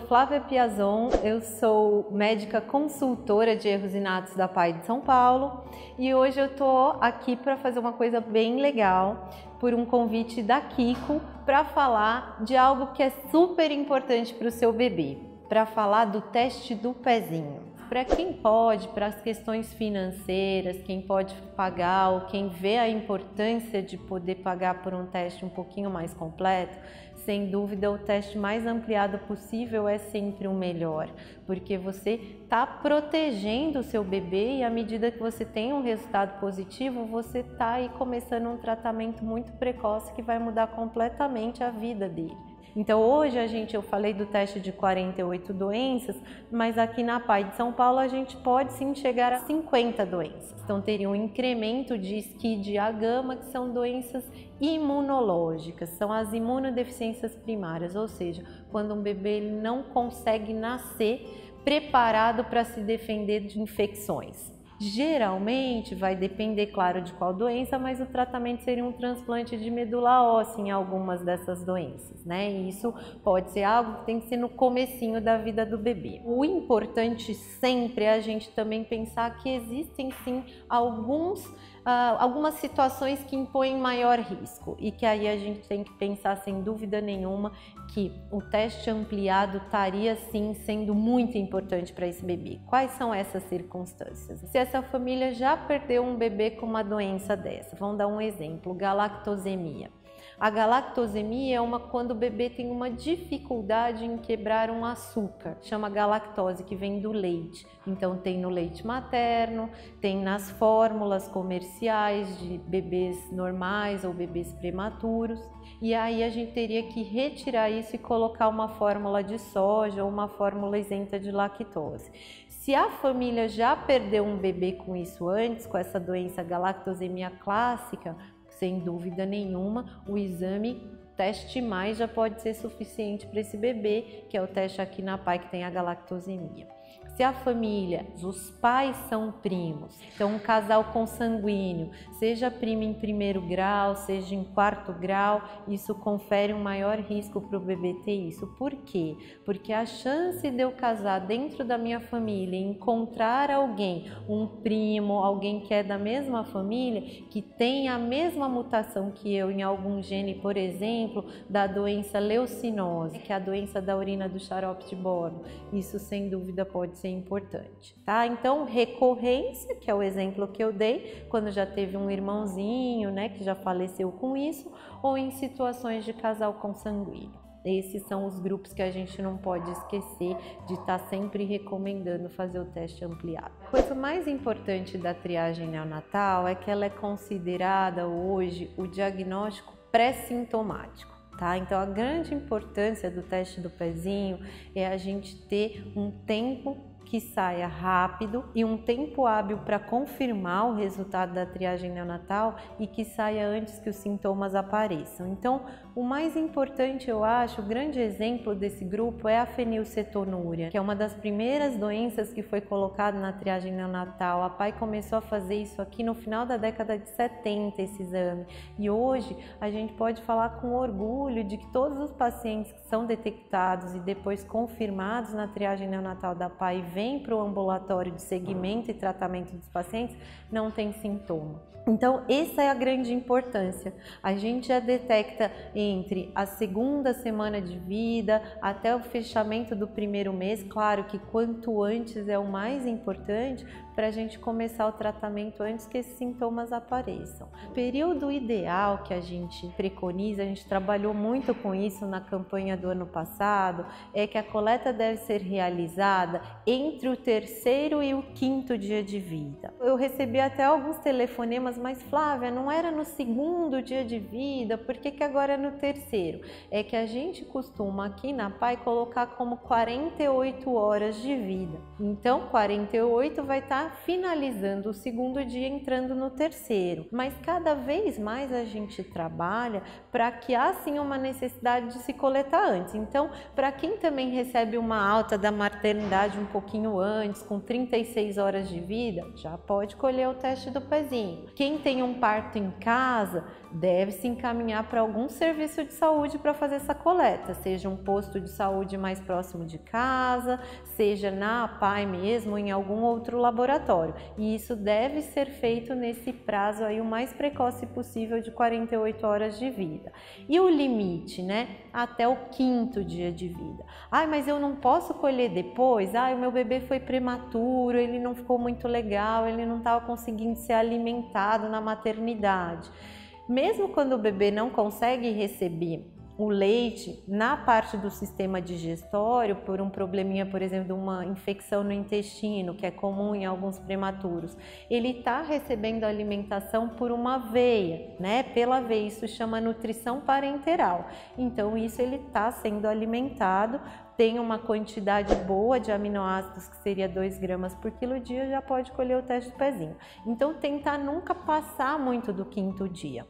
Flávia Piazon, eu sou médica consultora de erros inatos da PAI de São Paulo e hoje eu tô aqui para fazer uma coisa bem legal por um convite da Kiko para falar de algo que é super importante para o seu bebê, para falar do teste do pezinho. Para quem pode, para as questões financeiras, quem pode pagar ou quem vê a importância de poder pagar por um teste um pouquinho mais completo, sem dúvida o teste mais ampliado possível é sempre o melhor, porque você está protegendo o seu bebê e à medida que você tem um resultado positivo, você está aí começando um tratamento muito precoce que vai mudar completamente a vida dele. Então hoje eu falei do teste de 48 doenças, mas aqui na PAI de São Paulo a gente pode sim chegar a 50 doenças. Então teria um incremento de SCID e A-gama, que são doenças imunológicas, são as imunodeficiências primárias, ou seja, quando um bebê ele não consegue nascer preparado para se defender de infecções. Geralmente vai depender, claro, de qual doença, mas o tratamento seria um transplante de medula óssea em algumas dessas doenças, né? E isso pode ser algo que tem que ser no comecinho da vida do bebê. O importante sempre é a gente também pensar que existem sim algumas situações que impõem maior risco e que aí a gente tem que pensar sem dúvida nenhuma que o teste ampliado estaria sim sendo muito importante para esse bebê. Quais são essas circunstâncias? Se essa família já perdeu um bebê com uma doença dessa, vamos dar um exemplo, galactosemia. A galactosemia é quando o bebê tem uma dificuldade em quebrar um açúcar, chama galactose, que vem do leite. Então tem no leite materno, tem nas fórmulas comerciais de bebês normais ou bebês prematuros. E aí a gente teria que retirar isso e colocar uma fórmula de soja ou uma fórmula isenta de lactose. Se a família já perdeu um bebê com isso antes, com essa doença galactosemia clássica, sem dúvida nenhuma, o exame teste mais já pode ser suficiente para esse bebê, que é o teste aqui na PAI que tem a galactosemia. Se a família, os pais são primos, então um casal consanguíneo, seja primo em 1º grau, seja em 4º grau, isso confere um maior risco para o bebê ter isso. Por quê? Porque a chance de eu casar dentro da minha família e encontrar alguém, um primo, alguém que é da mesma família, que tem a mesma mutação que eu em algum gene, por exemplo, da doença leucinose, que é a doença da urina do xarope de boro, isso sem dúvida pode ser importante, tá? Então, recorrência, que é o exemplo que eu dei, quando já teve um irmãozinho, né, que já faleceu com isso, ou em situações de casal consanguíneo. Esses são os grupos que a gente não pode esquecer de estar sempre recomendando fazer o teste ampliado. A coisa mais importante da triagem neonatal é que ela é considerada hoje o diagnóstico pré-sintomático. Tá? Então a grande importância do teste do pezinho é a gente ter um tempo que saia rápido e um tempo hábil para confirmar o resultado da triagem neonatal e que saia antes que os sintomas apareçam. Então, o mais importante, eu acho, o grande exemplo desse grupo é a fenilcetonúria, que é uma das primeiras doenças que foi colocada na triagem neonatal. A PAI começou a fazer isso aqui no final da década de 70, esse exame. E hoje a gente pode falar com orgulho de que todos os pacientes que são detectados e depois confirmados na triagem neonatal da PAI vem para o ambulatório de segmento e tratamento dos pacientes, não tem sintoma. Então, essa é a grande importância. A gente já detecta entre a 2ª semana de vida até o fechamento do 1º mês. Claro que quanto antes é o mais importante para a gente começar o tratamento antes que esses sintomas apareçam. O período ideal que a gente preconiza, a gente trabalhou muito com isso na campanha do ano passado, é que a coleta deve ser realizada entre o 3º e o 5º dia de vida. Eu recebi até alguns telefonemas, mas Flávia, não era no 2º dia de vida, por que agora é no 3º? É que a gente costuma aqui na PAI colocar como 48 horas de vida. Então 48 vai estar está finalizando o segundo dia, entrando no terceiro. Mas cada vez mais a gente trabalha para que há sim uma necessidade de se coletar antes. Então, para quem também recebe uma alta da maternidade um pouquinho antes, com 36 horas de vida, já pode colher o teste do pezinho. Quem tem um parto em casa, deve se encaminhar para algum serviço de saúde para fazer essa coleta, seja um posto de saúde mais próximo de casa, seja na APAE mesmo, ou em algum outro laboratório. E isso deve ser feito nesse prazo aí o mais precoce possível de 48 horas de vida. E o limite, né? Até o 5º dia de vida. Ai, mas eu não posso colher depois? Ai, o meu bebê foi prematuro, ele não ficou muito legal, ele não estava conseguindo ser alimentado na maternidade. Mesmo quando o bebê não consegue receber o leite na parte do sistema digestório, por um probleminha, por exemplo, de uma infecção no intestino, que é comum em alguns prematuros, ele está recebendo alimentação por uma veia, né? Pela veia, isso chama nutrição parenteral. Então, isso ele está sendo alimentado, tem uma quantidade boa de aminoácidos, que seria 2 gramas por quilo dia, já pode colher o teste do pezinho. Então, tentar nunca passar muito do 5º dia.